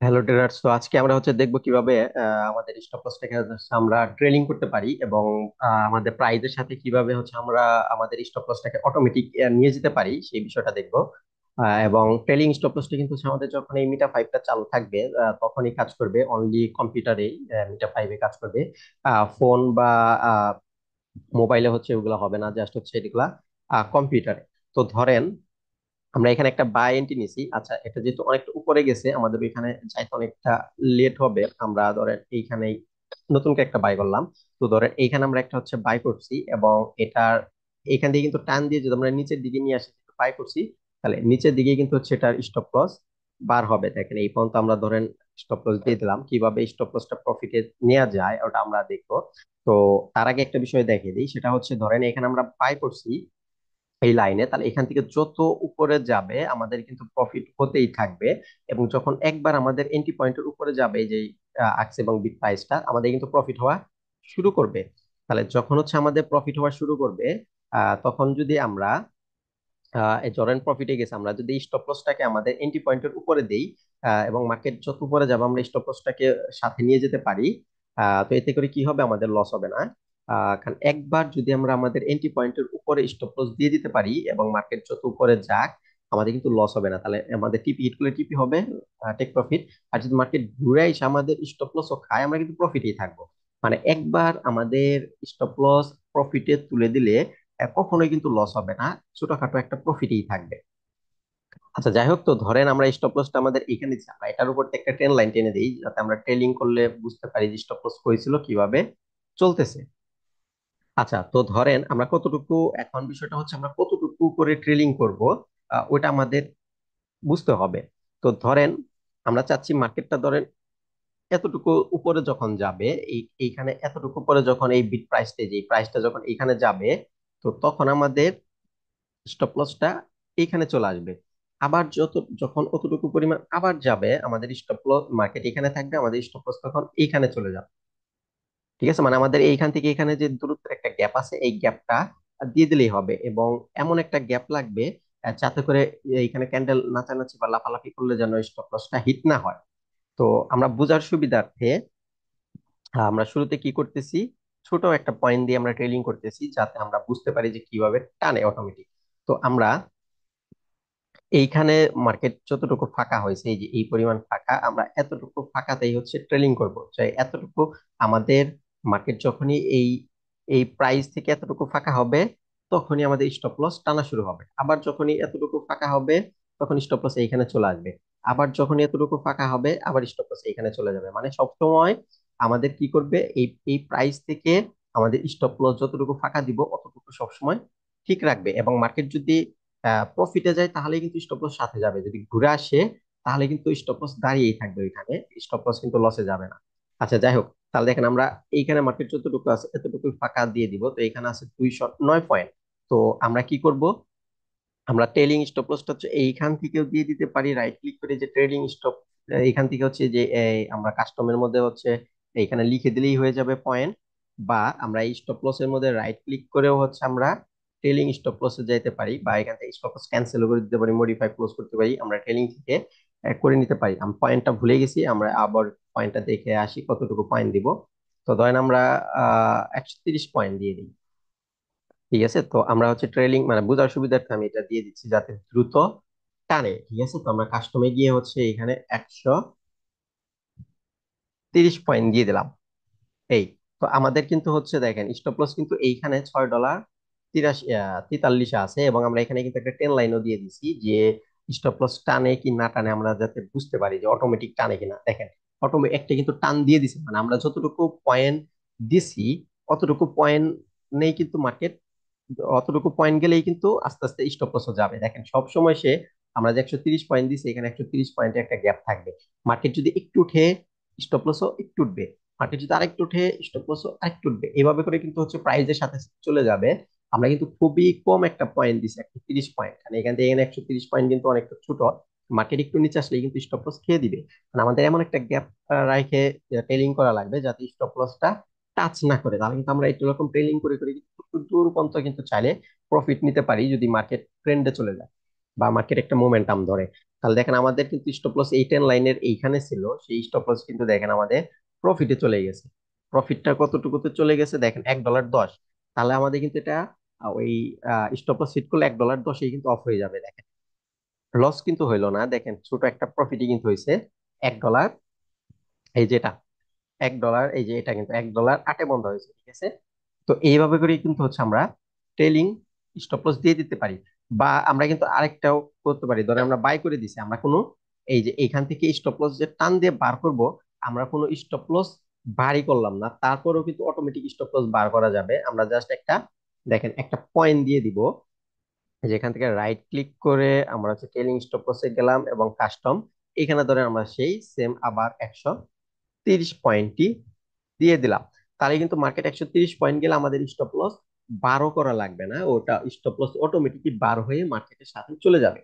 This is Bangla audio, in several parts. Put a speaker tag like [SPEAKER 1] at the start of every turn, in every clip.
[SPEAKER 1] হ্যালো ট্রেডার্স, তো আজকে আমরা দেখবো কিভাবে আমাদের স্টপ লসটাকে আমরা ট্রেলিং করতে পারি এবং আমাদের প্রাইজের সাথে কিভাবে আমরা আমাদের স্টপ লসটাকে অটোমেটিক নিয়ে যেতে পারি সেই বিষয়টা দেখবো। এবং ট্রেলিং স্টপ লসটা কিন্তু আমাদের যখন এই মিটা ফাইভটা চালু থাকবে তখনই কাজ করবে, অনলি কম্পিউটারেই মিটা ফাইভে কাজ করবে। ফোন বা মোবাইলে ওগুলো হবে না, জাস্ট এগুলা কম্পিউটারে। তো ধরেন আমরা এখানে একটা বাই এন্ট্রি নিছি। আচ্ছা, এটা যেহেতু অনেকটা উপরে গেছে, আমাদের এখানে যাইতে অনেকটা লেট হবে। আমরা ধরেন এইখানে নতুন করে একটা বাই করলাম। তো ধরেন এইখানে আমরা একটা বাই করছি এবং এটার এখান দিয়ে কিন্তু টান দিয়ে যদি আমরা নিচের দিকে নিয়ে আসি, বাই করছি, তাহলে নিচের দিকে কিন্তু এটার স্টপ লস বার হবে। দেখেন এই পর্যন্ত আমরা ধরেন স্টপ লস দিয়ে দিলাম। কিভাবে স্টপ লসটা প্রফিটে নেওয়া যায় ওটা আমরা দেখবো। তো তার আগে একটা বিষয় দেখিয়ে দিই, সেটা ধরেন এখানে আমরা বাই করছি এই লাইনে, তাহলে এখান থেকে যত উপরে যাবে আমাদের কিন্তু প্রফিট হতেই থাকবে। এবং যখন একবার আমাদের এন্ট্রি পয়েন্টের উপরে যাবে, এই যে আক্স এবং বিট প্রাইসটা, আমাদের কিন্তু প্রফিট হওয়া শুরু করবে। তাহলে যখন আমাদের প্রফিট হওয়া শুরু করবে, তখন যদি আমরা এই ধরেন প্রফিটে গেছে, আমরা যদি স্টপ লসটাকে আমাদের এন্ট্রি পয়েন্টের উপরে দেই এবং মার্কেট যত উপরে যাবে আমরা স্টপ লসটাকে সাথে নিয়ে যেতে পারি। তো এতে করে কি হবে, আমাদের লস হবে না। কারণ একবার যদি আমরা আমাদের এন্ট্রি পয়েন্টের উপরে স্টপ লস দিয়ে দিতে পারি এবং মার্কেট যত উপরে যাক, আমাদের কিন্তু লস হবে না। তাহলে আমাদের টিপি হিট করলে টিপি হবে, টেক প্রফিট। আর যদি মার্কেট ঘুরে এসে আমাদের স্টপ লসও খায়, আমরা কিন্তু প্রফিটেই থাকবো। মানে একবার আমাদের স্টপ লস প্রফিটে তুলে দিলে কখনোই কিন্তু লস হবে না, ছোটখাটো একটা প্রফিটই থাকবে। আচ্ছা, যাই হোক, তো ধরেন আমরা স্টপ লসটা আমাদের এখানে দিচ্ছি, আমরা এটার উপর থেকে একটা ট্রেন লাইন টেনে দিই যাতে আমরা ট্রেলিং করলে বুঝতে পারি যে স্টপ লস হয়েছিল কিভাবে চলতেছে। আচ্ছা, তো ধরেন আমরা কতটুকু, এখন বিষয়টা আমরা কতটুকু করে ট্রেলিং করব, ওটা আমাদের বুঝতে হবে। তো ধরেন আমরা চাচ্ছি মার্কেটটা ধরেন এতটুকু উপরে যখন যাবে, এইখানে এতটুকু উপরে যখন এই বিট প্রাইসটা, যে প্রাইসটা যখন এখানে যাবে, তো তখন আমাদের স্টপ লসটা এইখানে চলে আসবে। আবার যখন অতটুকু পরিমাণ আবার যাবে, আমাদের স্টপ লস, মার্কেট এখানে থাকবে, আমাদের স্টপ লস তখন এইখানে চলে যাবে। ঠিক আছে, মানে আমাদের এইখান থেকে এখানে যে দূরত্বের একটা গ্যাপ আছে, এই গ্যাপটা দিয়ে দিলেই হবে। এবং এমন একটা গ্যাপ লাগবে যাতে করে এইখানে ক্যান্ডেল নাচানাচি বা লাফালাফি করলে যেন স্টপ লসটা হিট না হয়। তো আমরা বোঝার সুবিধার্থে আমরা শুরুতে কি করতেছি, ছোট একটা পয়েন্ট দিয়ে আমরা ট্রেলিং করতেছি যাতে আমরা বুঝতে পারি যে কিভাবে টানে অটোমেটিক। তো আমরা এইখানে মার্কেট যতটুকু ফাঁকা হয়েছে, এই যে এই পরিমাণ ফাঁকা, আমরা এতটুকু ফাঁকাতেই ট্রেলিং করব, চাই এতটুকু আমাদের মার্কেট যখনই এই এই প্রাইস থেকে এতটুকু ফাঁকা হবে, তখনই আমাদের স্টপ লস টানা শুরু হবে। আবার যখনই এতটুকু ফাঁকা হবে, তখন স্টপ লস এইখানে চলে আসবে। আবার যখনই এতটুকু ফাঁকা হবে, আবার স্টপ লস এইখানে চলে যাবে। মানে সবসময় আমাদের কি করবে, এই এই প্রাইস থেকে আমাদের স্টপ লস যতটুকু ফাঁকা দিব অতটুকু সবসময় ঠিক রাখবে। এবং মার্কেট যদি প্রফিটে যায় তাহলে কিন্তু স্টপ লস সাথে যাবে, যদি ঘুরে আসে তাহলে কিন্তু স্টপ লস দাঁড়িয়েই থাকবে ওইখানে, স্টপ লস কিন্তু লসে যাবে না। আচ্ছা, যাই হোক, তাহলে দেখেন আমরা এইখানে মার্কেট যতটুকু আছে এতটুকু ফাঁকা দিয়ে দিব। তো এখানে আছে 209 পয়েন্ট। তো আমরা কি করব, আমরা ট্রেলিং স্টপ লসটা এইখান থেকেও দিয়ে দিতে পারি, রাইট ক্লিক করে যে ট্রেলিং স্টপ, এইখান থেকে যে আমরা কাস্টমের মধ্যে এইখানে লিখে দিলেই হয়ে যাবে পয়েন্ট। বা আমরা এই স্টপ লস এর মধ্যে রাইট ক্লিক করেও আমরা ট্রেলিং স্টপ লসে যেতে পারি, বা এখান থেকে স্টপ লস ক্যান্সেল করে দিতে পারি, মডিফাই ক্লোজ করতে পারি, আমরা ট্রেলিং থেকে করে নিতে পারি। আমি পয়েন্টটা ভুলে গেছি, আমরা আবার পয়েন্টটা দেখে আসি কতটুকু পয়েন্ট দিব। তো ধরেন আমরা 130 পয়েন্ট দিয়ে দিই। ঠিক আছে, তো আমরা ট্রেলিং মানে বোঝার সুবিধার্থে আমি এটা দিয়ে দিচ্ছি যাতে দ্রুত টানে। ঠিক আছে, তো আমরা কাস্টমে গিয়ে এখানে 130 পয়েন্ট দিয়ে দিলাম। এই, তো আমাদের কিন্তু দেখেন স্টপ লস কিন্তু এইখানে $6.43 আছে। এবং আমরা এখানে কিন্তু একটা টেন লাইনও দিয়ে দিছি যে স্টপ লস টানে কি না টানে আমরা যাতে বুঝতে পারি যে অটোমেটিক টানে কিনা। দেখেন অটোমেটিক একটা কিন্তু টান দিয়ে দিছে, মানে আমরা যতটুকু পয়েন্ট দিছি অতটুকু পয়েন্ট নেই কিন্তু মার্কেট, অতটুকু পয়েন্ট গেলেই কিন্তু আস্তে আস্তে স্টপ লসও যাবে। দেখেন সব সময় আমরা যে 130 পয়েন্ট দিছি, এখানে 130 পয়েন্টে একটা গ্যাপ থাকবে। মার্কেট যদি একটু উঠে স্টপ লসও একটু উঠবে, মার্কেট যদি আরেকটু উঠে স্টপ লসও আরেকটু উঠবে, এভাবে করে কিন্তু প্রাইসের সাথে চলে যাবে। আমরা কিন্তু খুবই কম একটা পয়েন্ট দিছি, 130 পয়েন্ট, মানে এখান থেকে এখানে 130 পয়েন্ট কিন্তু অনেকটা ছোট। মার্কেট একটু নিচে আসলে কিন্তু স্টপ লস খেয়ে দিবে। মানে আমাদের এমন একটা গ্যাপ রেখে টেলিং করা লাগবে যাতে স্টপ লসটা টাচ না করে। তাহলে কিন্তু আমরা এরকম ট্রেলিং করে করে কিন্তু দূর পর্যন্ত কিন্তু চাইলে প্রফিট নিতে পারি যদি মার্কেট ট্রেন্ডে চলে যায়। বা মার্কেট একটা মোমেন্টাম ধরে, তাহলে দেখেন আমাদের কিন্তু স্টপ লস এই 10 লাইনের এইখানে ছিল, সেই স্টপ লস কিন্তু দেখেন আমাদের প্রফিটে চলে গেছে। প্রফিটটা কতটুকুতে চলে গেছে দেখেন, $1.10। তাহলে আমাদের কিন্তু এটা ওই স্টপ লস হিট করলে $1.10 কিন্তু অফ হয়ে যাবে। দেখেন লস কিন্তু হইলো না, দেখেন ছোট একটা প্রফিটই কিন্তু হয়েছে। $1, এই যেটা $1, এই যে এটা কিন্তু $1.8 বন্ধ হয়েছে, ঠিক আছে। তো এইভাবে করে কিন্তু হচ্ছে আমরা ট্রেলিং স্টপ লস দিয়ে দিতে পারি। বা আমরা কিন্তু আরেকটাও করতে পারি, ধরে আমরা বাই করে দিছি, আমরা কোনো এই যে এখান থেকে স্টপ লস যে টান দিয়ে বার করব, আমরা কোনো স্টপ লস বারই করলাম না, তারপরেও কিন্তু অটোমেটিক স্টপ লস বার করা যাবে। আমরা জাস্ট একটা দেখেন একটা পয়েন্ট দিয়ে দিব, যেখান থেকে রাইট ক্লিক করে আমরা হচ্ছে ট্রেলিং স্টপ লসে গেলাম এবং কাস্টম, এখানে ধরে আমরা সেই সেম আবার 130 পয়েন্টই দিয়ে দিলাম। তাহলে কিন্তু মার্কেট 130 পয়েন্ট গেলে আমাদের স্টপ লস বারো করা লাগবে না, ওটা স্টপ লস অটোমেটিকলি বার হয়ে মার্কেটের সাথে চলে যাবে।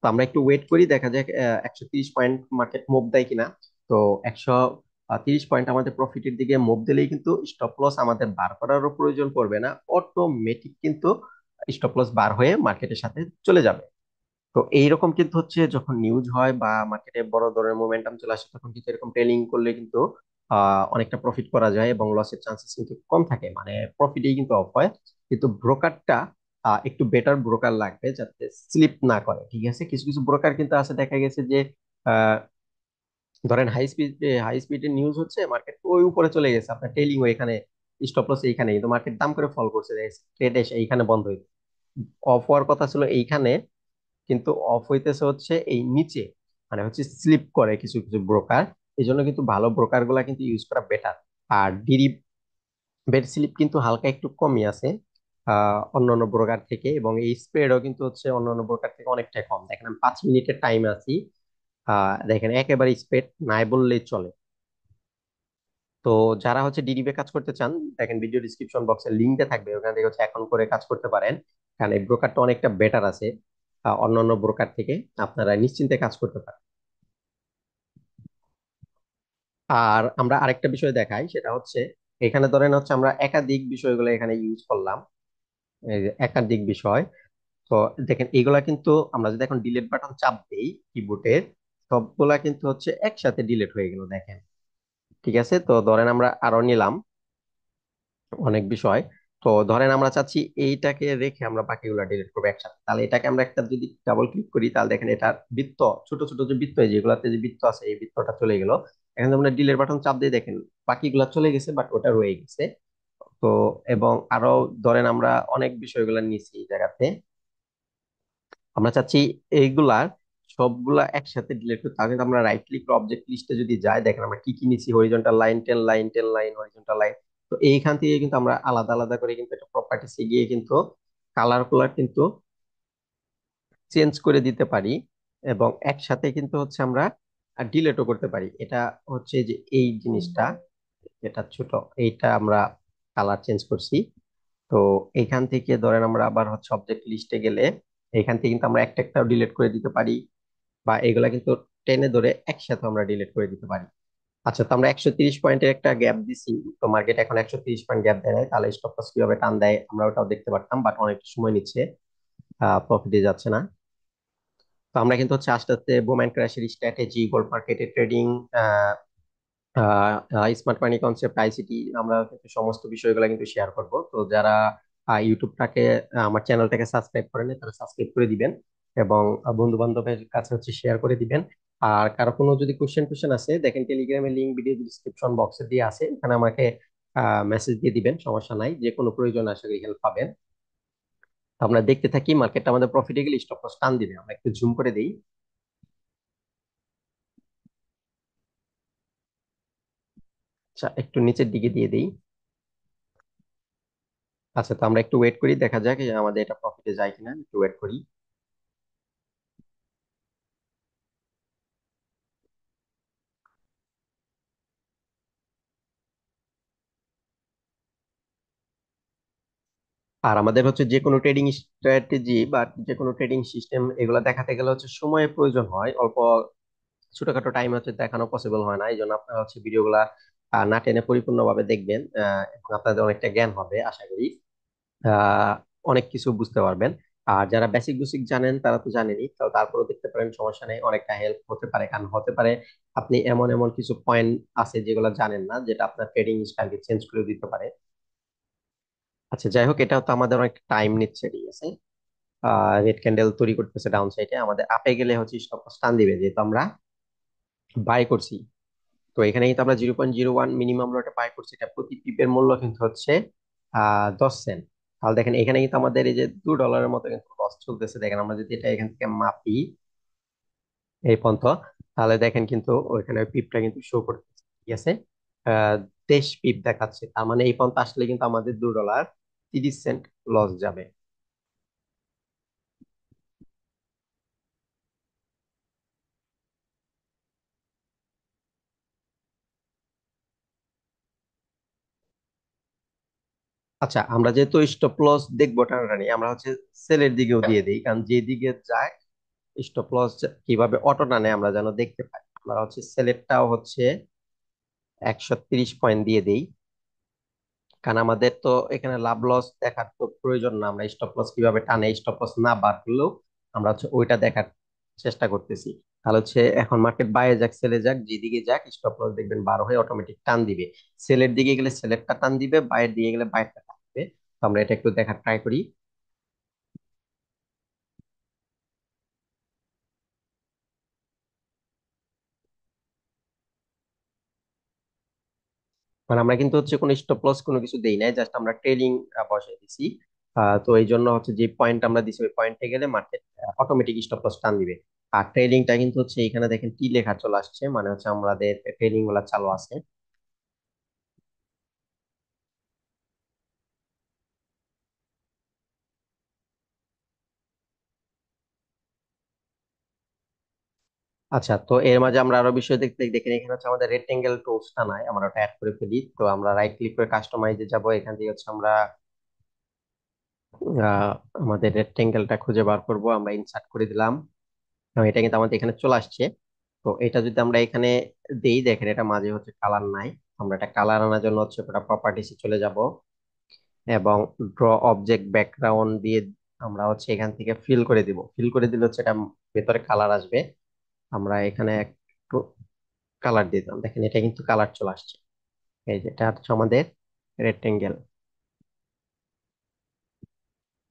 [SPEAKER 1] তো আমরা একটু ওয়েট করি, দেখা যাক 130 পয়েন্ট মার্কেট মুভ দেয় কিনা। তো 130 পয়েন্ট আমাদের প্রফিটের দিকে মুভ দিলেই কিন্তু স্টপ লস আমাদের বার করারও প্রয়োজন পড়বে না, অটোমেটিক কিন্তু স্টপ লস বার হয়ে মার্কেটের সাথে চলে যাবে। তো এইরকম কিন্তু হচ্ছে যখন নিউজ হয় বা মার্কেটে বড় ধরনের মোমেন্টাম চলে আসে, তখন কিন্তু এরকম ট্রেডিং করলে কিন্তু অনেকটা প্রফিট করা যায় এবং লসের চান্সেস কিন্তু কম থাকে, মানে প্রফিটেই কিন্তু অফ হয়। কিন্তু ব্রোকারটা একটু বেটার ব্রোকার লাগবে যাতে স্লিপ না করে, ঠিক আছে। কিছু কিছু ব্রোকার কিন্তু আছে, দেখা গেছে যে আহ, ধরেন হাই স্পিডে নিউজ হচ্ছে, মার্কেট ওই উপরে চলে গেছে, আপনার টেলিং এখানে, স্টপ লস এইখানে, কিন্তু মার্কেট দাম করে ফল করছে, ট্রেড এসে এইখানে বন্ধ হয়েছে। অফ হওয়ার কথা ছিল এইখানে, কিন্তু অফ হইতেছে হচ্ছে এই নিচে, মানে হচ্ছে স্লিপ করে কিছু কিছু ব্রোকার। এই জন্য কিন্তু ভালো ব্রোকার গুলা কিন্তু ইউজ করা বেটার। আর ডিরি বেড স্লিপ কিন্তু হালকা একটু কমই আছে অন্যান্য ব্রোকার থেকে, এবং এই স্প্রেডও কিন্তু হচ্ছে অন্যান্য ব্রোকার থেকে অনেকটাই কম। দেখেন আমি 5 মিনিটের টাইম আছি, দেখেন একেবারে স্প্রেড নাই বললেই চলে। তো যারা হচ্ছে ডিডিবে কাজ করতে চান, দেখেন ভিডিও ডিসক্রিপশন বক্সে লিঙ্কটা থাকবে, ওখান থেকে হচ্ছে অ্যাকাউন্ট করে কাজ করতে পারেন। কারণ এই ব্রোকারটা অনেকটা বেটার আছে অন্যান্য ব্রোকার থেকে, আপনারা নিশ্চিন্তে কাজ করতে পারেন। আর আমরা আরেকটা বিষয় দেখাই, সেটা হচ্ছে এখানে ধরেন হচ্ছে আমরা একাধিক বিষয়গুলো এখানে ইউজ করলাম, এই যে একাধিক বিষয়। তো দেখেন এইগুলা কিন্তু আমরা যদি এখন ডিলিট বাটন চাপ দেই কিবোর্ডের, সবগুলা কিন্তু হচ্ছে একসাথে ডিলিট হয়ে গেল, দেখেন, ঠিক আছে। তো ধরেন আমরা আরো নিলাম অনেক বিষয়। তো ধরেন আমরা চাচ্ছি এইটাকে রেখে আমরা বাকিগুলো ডিলিট করবো একসাথে, তাহলে এটাকে আমরা একটা যদি ডাবল ক্লিক করি, তাহলে দেখেন এটা বৃত্ত, ছোট ছোট যে বৃত্ত, যেগুলাতে যে বৃত্ত আছে এই বৃত্তটা চলে গেল। এখন যদি আমরা ডিলিট বাটন চাপ দিয়ে দেখেন বাকিগুলা চলে গেছে, বাট ওটা রয়ে গেছে। তো এবং আরো ধরেন আমরা অনেক বিষয়গুলো নিয়েছি এই জায়গাতে, আমরা চাচ্ছি এইগুলার সবগুলা একসাথে ডিলিট করতে, তাহলে কিন্তু আমরা রাইট ক্লিক অবজেক্ট লিস্টে যদি যাই, দেখেন আমরা কি কি নিচ্ছি, horizontal line, 10 line, 10 line, horizontal line. তো এইখান থেকে কিন্তু আমরা আলাদা আলাদা করে কিন্তু একটা প্রপার্টিসে গিয়ে কিন্তু কালার কুলার কিন্তু চেঞ্জ করে দিতে পারি, এবং একসাথে কিন্তু হচ্ছে আমরা ডিলেটও করতে পারি। এটা হচ্ছে যে এই জিনিসটা, যেটা ছোট, এইটা আমরা কালার চেঞ্জ করছি। তো এখান থেকে ধরেন আমরা আবার হচ্ছে অবজেক্ট লিস্টে গেলে এখান থেকে কিন্তু আমরা একটা একটাও ডিলিট করে দিতে পারি, বা এগুলা কিন্তু টেনে ধরে একসাথে আমরা ডিলিট করে দিতে পারি। আচ্ছা, তো আমরা 130 পয়েন্টের একটা গ্যাপ দিছি, তো মার্কেট এখন 130 পয়েন্ট গ্যাপ দেয় নাই, তাহলে স্টপ লস কিভাবে টান দেয় আমরা ওটাও দেখতে পারতাম, বাট অনেক সময় নিচ্ছে, প্রফিটে যাচ্ছে না। তো আমরা কিন্তু হচ্ছে আস্তে আস্তে বুম এন্ড ক্র্যাশের স্ট্র্যাটেজি, গোল্ড মার্কেটের ট্রেডিং, স্মার্ট মানি কনসেপ্ট, আইসিটি, আমরা কিন্তু সমস্ত বিষয়গুলো কিন্তু শেয়ার করব। তো যারা ইউটিউবটাকে আমার চ্যানেলটাকে সাবস্ক্রাইব করেন তারা সাবস্ক্রাইব করে দিবেন, এবং বন্ধু বান্ধবের কাছে হচ্ছে শেয়ার করে দিবেন। আর কারো কোনো যদি কোশ্চেন আছে, দেখেন টেলিগ্রামের লিঙ্ক ভিডিও ডিসক্রিপশন বক্সে দিয়ে আছে, এখানে আমাকে মেসেজ দিয়ে দিবেন, সমস্যা নাই, যে কোনো প্রয়োজন আশা করি হেল্প পাবেন। তো আমরা দেখতে থাকি, মার্কেটটা আমাদের প্রফিটে গেলে স্টপ লস টান দিবে, আমরা একটু জুম করে দিই। আচ্ছা, একটু নিচের দিকে দিয়ে দিই। আচ্ছা, তো আমরা একটু ওয়েট করি, দেখা যাক যে আমাদের এটা প্রফিটে যায় কিনা, একটু ওয়েট করি। আর আমাদের হচ্ছে যে কোনো ট্রেডিং স্ট্র্যাটেজি বা যে কোনো ট্রেডিং সিস্টেম, এগুলো দেখাতে গেলে হচ্ছে সময়ের প্রয়োজন হয় অল্প, ছোটখাটো টাইম হচ্ছে দেখানো পসিবল হয় না। এই জন্য আপনারা হচ্ছে ভিডিওগুলা না টেনে পরিপূর্ণভাবে দেখবেন, এবং আপনাদের অনেকটা জ্ঞান হবে আশা করি, আহ অনেক কিছু বুঝতে পারবেন। আর যারা বেসিক বেসিক জানেন তারা তো জানেনই, তো তারপরেও দেখতে পারেন, সমস্যা নেই, অনেকটা হেল্প হতে পারে। কারণ হতে পারে আপনি এমন এমন কিছু পয়েন্ট আছে যেগুলো জানেন না, যেটা আপনার ট্রেডিং স্টাইলকে চেঞ্জ করে দিতে পারে। আচ্ছা, যাই হোক, এটা তো আমাদের অনেক টাইম নিচ্ছে, ঠিক আছে। রেড ক্যান্ডেল তৈরি করতেছে ডাউন সাইডে, আমাদের আপে গেলে হচ্ছে স্টপ লস টান দিবে, যেহেতু আমরা বাই করছি। তো এখানে কিন্তু আমরা 0.01 মিনিমাম লটে বাই করছি, এটা প্রতি পিপের মূল্য কিন্তু হচ্ছে 10 সেন্ট। তাহলে দেখেন এখানে কিন্তু আমাদের এই যে $2 মতো কিন্তু লস চলতেছে। দেখেন আমরা যদি এটা এখান থেকে মাপি এই পর্যন্ত, তাহলে দেখেন কিন্তু ওইখানে পিপটা কিন্তু শো করতেছে, ঠিক আছে। 23 পিপ দেখাচ্ছে, তার মানে এই পর্যন্ত আসলে কিন্তু আমাদের $2.30 লস যাবে। আচ্ছা, আমরা যেহেতু স্টপ লস দেখবো টানাটানি, আমরা হচ্ছে সেলের দিকেও দিয়ে দিই, কারণ যেদিকে যায় স্টপ লস কিভাবে অটো টানে আমরা যেন দেখতে পাই। আমরা হচ্ছে সেলেরটাও হচ্ছে 130 পয়েন্ট দিয়ে দেই, কারণ আমাদের তো এখানে লাভ লস দেখার তো প্রয়োজন না। আমরা স্টপ লস কিভাবে টানে, স্টপ লস না বার করলেও আমরা হচ্ছে ওইটা দেখার চেষ্টা করতেছি। তাহলে হচ্ছে এখন মার্কেট বাইরে যাক সেলে যাক, যেদিকে যাক স্টপ লস দেখবেন বার হয়ে অটোমেটিক টান দিবে। সেলের দিকে গেলে সেলেরটা টান দিবে, বাইরের দিকে গেলে বাইরটা টান দিবে। তো আমরা এটা একটু দেখার ট্রাই করি। মানে আমরা কিন্তু হচ্ছে কোনো স্টপ লস কোনো কিছু দেই নাই, জাস্ট আমরা ট্রেডিং বসাই দিছি। তো এই জন্য হচ্ছে যে পয়েন্ট আমরা দিছি ওই পয়েন্টে গেলে মার্কেট অটোমেটিক স্টপ লস টান দিবে। আর ট্রেডিংটা কিন্তু হচ্ছে এখানে দেখেন টি লেখা চলে আসছে, মানে হচ্ছে আমাদের ট্রেডিং গুলা চালু আছে। আচ্ছা, তো এর মাঝে আমরা আরো বিষয় দেখতে দেখেন, এখানে হচ্ছে আমাদের রেক্টেঙ্গেল টুলসটা নাই, আমরা ওটা অ্যাড করে ফেলি। তো আমরা রাইট ক্লিক করে কাস্টমাইজে যাব, এখান থেকে হচ্ছে আমরা আহ, আমাদের রেক্টেঙ্গেলটা খুঁজে বার করব, আমরা ইনসার্ট করে দিলাম। এটা কিন্তু আমাদের এখানে চলে আসছে। তো এটা যদি আমরা এখানে দেই, দেখেন এটা মাঝে হচ্ছে কালার নাই। আমরা এটা কালার আনার জন্য হচ্ছে ওটা প্রপার্টিসে চলে যাব, এবং ড্র অবজেক্ট ব্যাকগ্রাউন্ড দিয়ে আমরা হচ্ছে এখান থেকে ফিল করে দিব। ফিল করে দিলে হচ্ছে এটা ভেতরে কালার আসবে। আমরা এখানে একটু কালার দিয়ে দিলাম, দেখেন এটা কিন্তু কালার চলে আসছে। এই যে এটা হচ্ছে আমাদের রেক্টেঙ্গেল,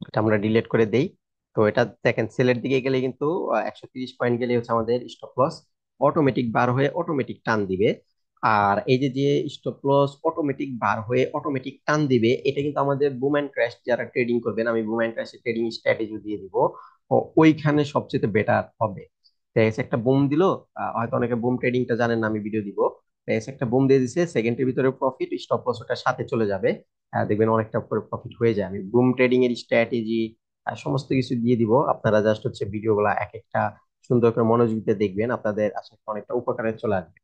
[SPEAKER 1] এটা আমরা ডিলিট করে দেই। তো এটা দেখেন সেলের দিকে গেলে কিন্তু 130 পয়েন্ট গেলে হচ্ছে আমাদের স্টপ লস অটোমেটিক বার হয়ে অটোমেটিক টান দিবে। আর এই যে যে স্টপ লস অটোমেটিক বার হয়ে অটোমেটিক টান দিবে, এটা কিন্তু আমাদের বুম এন্ড ক্র্যাশ যারা ট্রেডিং করবেন, আমি বুম এন্ড ক্র্যাশের ট্রেডিং স্ট্র্যাটেজি দিয়ে দিব। ওইখানে সবচেয়ে বেটার হবে। দেখা গেছে একটা বুম দিল, হয়তো অনেকে বুম ট্রেডিংটা জানেন না, আমি ভিডিও দিব। দেখা গেছে একটা বুম দিয়ে দিছে, সেকেন্ডের ভিতরে প্রফিট, স্টপ লস ওটার সাথে চলে যাবে। দেখবেন অনেকটা করে প্রফিট হয়ে যায়। আমি বুম ট্রেডিং এর স্ট্র্যাটেজি সমস্ত কিছু দিয়ে দিব, আপনারা জাস্ট হচ্ছে ভিডিও গুলা এক একটা সুন্দর করে মনোযোগ দিয়ে দেখবেন, আপনাদের আশা করি অনেকটা উপকারে চলে আসবে।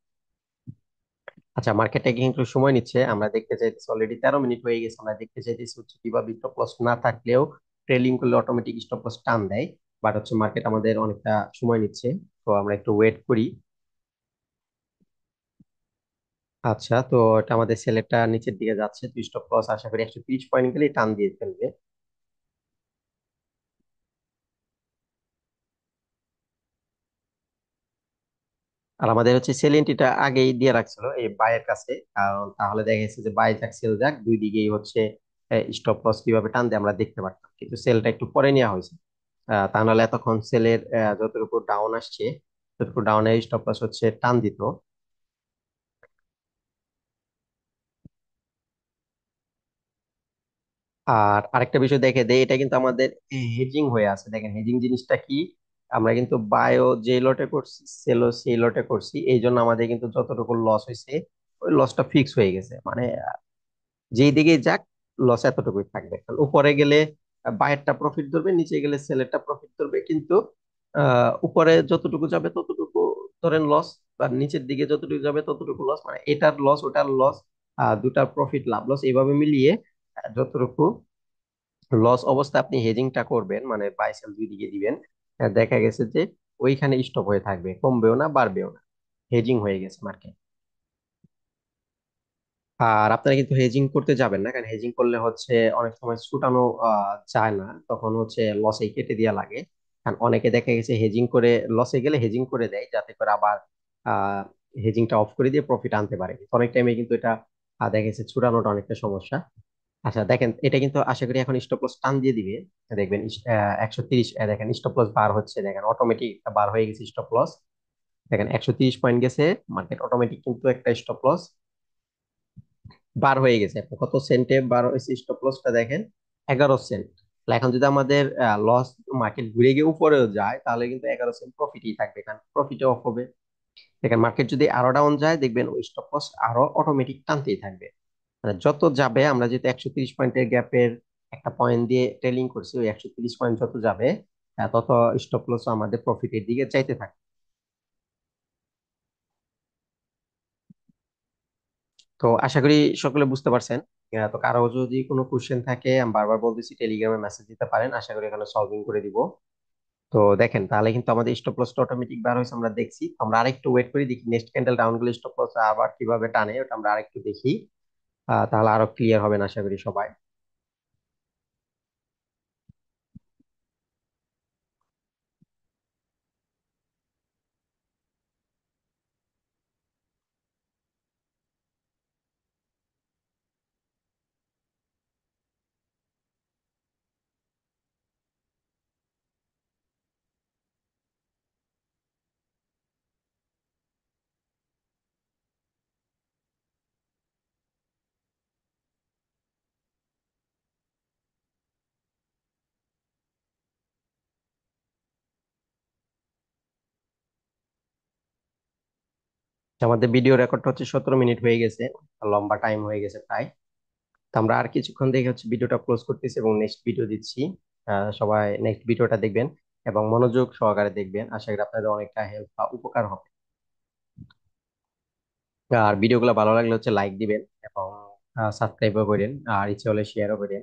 [SPEAKER 1] আচ্ছা, মার্কেটটা কিন্তু সময় নিচ্ছে, আমরা দেখতে চাইতেছি অলরেডি 13 মিনিট হয়ে গেছে। আমরা দেখতে চাইতেছি হচ্ছে কিভাবে স্টপ লস না থাকলেও ট্রেলিং করলে অটোমেটিক স্টপ লস টান দেয়। বাট হচ্ছে মার্কেট আমাদের অনেকটা সময় নিচ্ছে, তো আমরা একটু ওয়েট করি। আচ্ছা, তো এটা আমাদের সেলেরটা নিচের দিকে যাচ্ছে, তো স্টপ লস আশা করি 130 পয়েন্ট গেলে টান দিয়ে ফেলবে। আর আমাদের হচ্ছে সেল এন্ট্রিটা আগেই দিয়ে রাখছিল এই বাইয়ের কাছে, কারণ তাহলে দেখা গেছে যে বাই যাক সেল যাক দুই দিকেই হচ্ছে স্টপ লস কিভাবে টান দেয় আমরা দেখতে পারতাম, কিন্তু সেলটা একটু পরে নেওয়া হয়েছে। তা নাহলে এতক্ষণ সেলের যতটুকু ডাউন আসছে ততটুকু ডাউনে স্টপ লস হচ্ছে টান দিত। আর আরেকটা বিষয় দেখে দেয়, এটা কিন্তু আমাদের হেজিং হয়ে আছে। দেখেন হেজিং জিনিসটা কি, আমরা কিন্তু বায়ও যে লটে করছি সেলও সেই লটে করছি, এই জন্য আমাদের কিন্তু যতটুকু লস হয়েছে ওই লসটা ফিক্স হয়ে গেছে। মানে যেই দিকে যাক লস এতটুকুই থাকবে, কারণ উপরে গেলে বায়ারটা প্রফিট ধরবে, নিচে গেলে সেলেরটা প্রফিট ধরবে। কিন্তু উপরে যতটুকু যাবে ততটুকু ধরেন লস, আর নিচের দিকে যতটুকু যাবে ততটুকু লস, মানে এটার লস ওটার লস, দুটার প্রফিট লাভ লস এইভাবে মিলিয়ে যতটুকু লস অবস্থা আপনি হেজিংটা করবেন, মানে বাই সেল দুই দিকে দিবেন, দেখা গেছে যে ওইখানে স্টপ হয়ে থাকবে, কমবেও না বাড়বেও না, হেজিং হয়ে গেছে মার্কেট। আর আপনারা কিন্তু হেজিং করতে যাবেন না, কারণ হেজিং করলে হচ্ছে অনেক সময় ছুটানো যায় না, তখন হচ্ছে লসে কেটে দেওয়া লাগে। কারণ অনেকে দেখা গেছে হেজিং করে লসে গেলে হেজিং করে দেয়, যাতে করে আবার আহ হেজিংটা অফ করে দিয়ে প্রফিট আনতে পারে। অনেক টাইমে কিন্তু এটা দেখা গেছে ছুটানোটা অনেকটা সমস্যা। আচ্ছা দেখেন, এটা কিন্তু আশা করি এখন স্টপ লস টান দিয়ে দিবে। দেখবেন 130, দেখেন স্টপ লস বার হচ্ছে, দেখেন অটোমেটিক বার হয়ে গেছে স্টপ লস। দেখেন 130 পয়েন্ট গেছে, মার্কেট অটোমেটিক কিন্তু একটা স্টপ লস বার হয়ে গেছে। এখন কত সেন্টে বার হয়েছে স্টপ লসটা দেখেন, 11 সেন্ট। তাহলে এখন যদি আমাদের লস, মার্কেট ঘুরে গিয়ে উপরেও যায়, তাহলে কিন্তু 11 সেন্ট প্রফিটই থাকবে, কারণ প্রফিটে অফ হবে। দেখেন মার্কেট যদি আরো ডাউন যায়, দেখবেন ওই স্টপ লস আরো অটোমেটিক টানতেই থাকবে। মানে যত যাবে, আমরা যেহেতু 130 পয়েন্টের গ্যাপের একটা পয়েন্ট দিয়ে ট্রেলিং করছি, ওই 130 পয়েন্ট যত যাবে তত স্টপ লস আমাদের প্রফিটের দিকে চাইতে থাকে। তো আশা করি সকলে বুঝতে পারছেন। তো কারো যদি কোনো কোশ্চেন থাকে, আমি বারবার বলতেছি টেলিগ্রামে মেসেজ দিতে পারেন, আশা করি এখানে সলভিং করে দিব। তো দেখেন তাহলে কিন্তু আমাদের স্টপ লসটা অটোমেটিক বার হয়েছে, আমরা দেখছি। তো আমরা আরেকটু ওয়েট করি, দেখি নেক্সট ক্যান্ডেল ডাউন গুলো স্টপ লস আবার কিভাবে টানে, ওটা আমরা আরেকটু দেখি। তাহলে আরো ক্লিয়ার হবেন আশা করি সবাই। আমাদের ভিডিও রেকর্ডটা হচ্ছে 17 মিনিট হয়ে গেছে, লম্বা টাইম হয়ে গেছে প্রায়। তো আমরা আর কিছুক্ষণ দেখে হচ্ছে ভিডিওটা ক্লোজ করতেছি এবং নেক্সট ভিডিও দিচ্ছি। সবাই নেক্সট ভিডিওটা দেখবেন এবং মনোযোগ সহকারে দেখবেন, আশা করি আপনাদের অনেকটা হেল্প বা উপকার হবে। আর ভিডিওগুলো ভালো লাগলে হচ্ছে লাইক দিবেন এবং সাবস্ক্রাইবও করেন, আর ইচ্ছে হলে শেয়ারও করেন।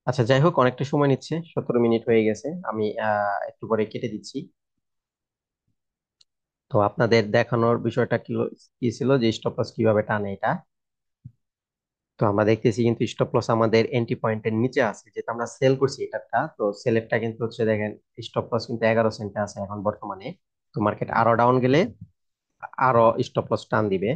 [SPEAKER 1] আচ্ছা যাই হোক, অনেকটা সময় নিচ্ছে, 17 মিনিট হয়ে গেছে, আমি একটু পরে কেটে দিচ্ছি। তো আপনাদের দেখানোর বিষয়টা কি কি ছিল, যে স্টপ লস কিভাবে টানে এটা। তো আমরা দেখতেছি কিন্তু স্টপ লস আমাদের এন্ট্রি পয়েন্টের নিচে আছে, যেটা আমরা সেল করছি এটাটা। তো সেলেরটা কিন্তু হচ্ছে দেখেন, স্টপ লস কিন্তু 11 সেন্টে আছে এখন বর্তমানে। তো মার্কেট আরো ডাউন গেলে আরো স্টপ লস টান দিবে।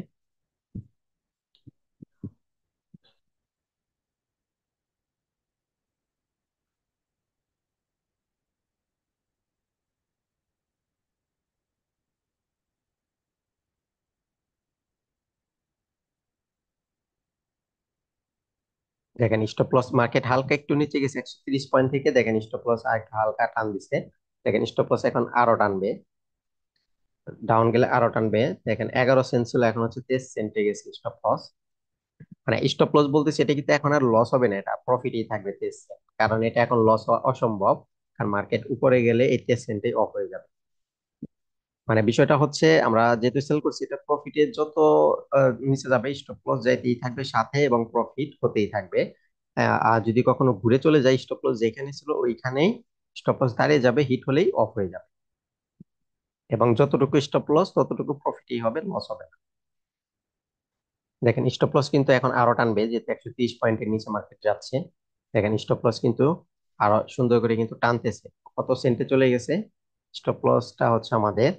[SPEAKER 1] দেখেন স্টপ লস মার্কেট হালকা একটু নিচে গেছে 130 পয়েন্ট থেকে, দেখেন স্টপ লস আর একটু হালকা টান দিছে। দেখেন স্টপ লস এখন আরো টানবে, ডাউন গেলে আরো টানবে। দেখেন 11 সেন্ট ছিল, এখন হচ্ছে 23 সেন্টে গেছে স্টপ লস। মানে স্টপ লস বলতেছি, এটা কিন্তু এখন আর লস হবে না, এটা প্রফিটই থাকবে 23 সেন্ট, কারণ এটা এখন লস হওয়া অসম্ভব। কারণ মার্কেট উপরে গেলে এই 23 সেন্টে অফ হয়ে যাবে। মানে বিষয়টা হচ্ছে, আমরা যেহেতু সেল করছি, এটা প্রফিটে যত নিচে যাবে স্টপ লস যাইতেই থাকবে সাথে, এবং প্রফিট হতেই থাকবে। আর যদি কখনো ঘুরে চলে যায়, স্টপ লস যেখানে ছিল ওইখানেই স্টপ লস দাঁড়িয়ে যাবে, হিট হলেই অফ হয়ে যাবে। এবং যতটুকু স্টপ লস ততটুকু প্রফিটই হবে, লস হবে না। দেখেন স্টপ লস কিন্তু এখন আরো টানবে, যেহেতু 130 পয়েন্টের নিচে মার্কেট যাচ্ছে। দেখেন স্টপ লস কিন্তু আরো সুন্দর করে কিন্তু টানতেছে। কত সেন্টে চলে গেছে স্টপ লসটা হচ্ছে আমাদের,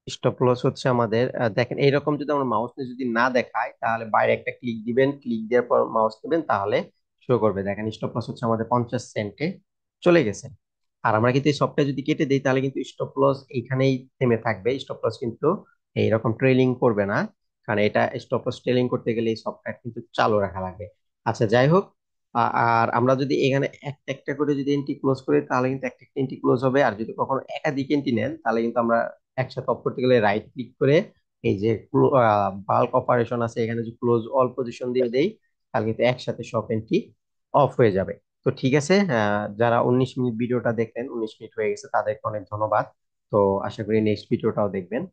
[SPEAKER 1] স্টপ লস হচ্ছে আমাদের দেখেন এইরকম যদি আমরা মাউস নিয়ে যদি না দেখাই, তাহলে বাইরে একটা ক্লিক দিবেন, ক্লিক দেওয়ার পর মাউস দিবেন, তাহলে শো করবে। দেখেন স্টপ লস হচ্ছে আমাদের 50 সেন্টে চলে গেছে। আর আমরা কিন্তু এই সবটা যদি কেটে দিই, তাহলে কিন্তু স্টপ লস এইখানেই থেমে থাকবে, স্টপ লস কিন্তু এইরকম ট্রেলিং করবে না। কারণ এটা স্টপ লস ট্রেলিং করতে গেলে এই সফটওয়্যার কিন্তু চালু রাখা লাগবে। আচ্ছা যাই হোক, আর আমরা যদি এখানে একটা একটা করে যদি এন্ট্রি ক্লোজ করি, তাহলে কিন্তু একটা একটা এন্ট্রি ক্লোজ হবে। আর যদি কখনো একাধিক এন্ট্রি নেন, তাহলে কিন্তু আমরা একসাথে অফ করতে গেলে রাইট ক্লিক করে এই যে বাল্ক অপারেশন আছে, এখানে যদি ক্লোজ অল পজিশন দিয়ে দেই, তাহলে কিন্তু একসাথে সব এন্ট্রি অফ হয়ে যাবে। তো ঠিক আছে, যারা 19 মিনিট ভিডিওটা দেখলেন, 19 মিনিট হয়ে গেছে, তাদেরকে অনেক ধন্যবাদ। তো আশা করি নেক্সট ভিডিওটাও দেখবেন।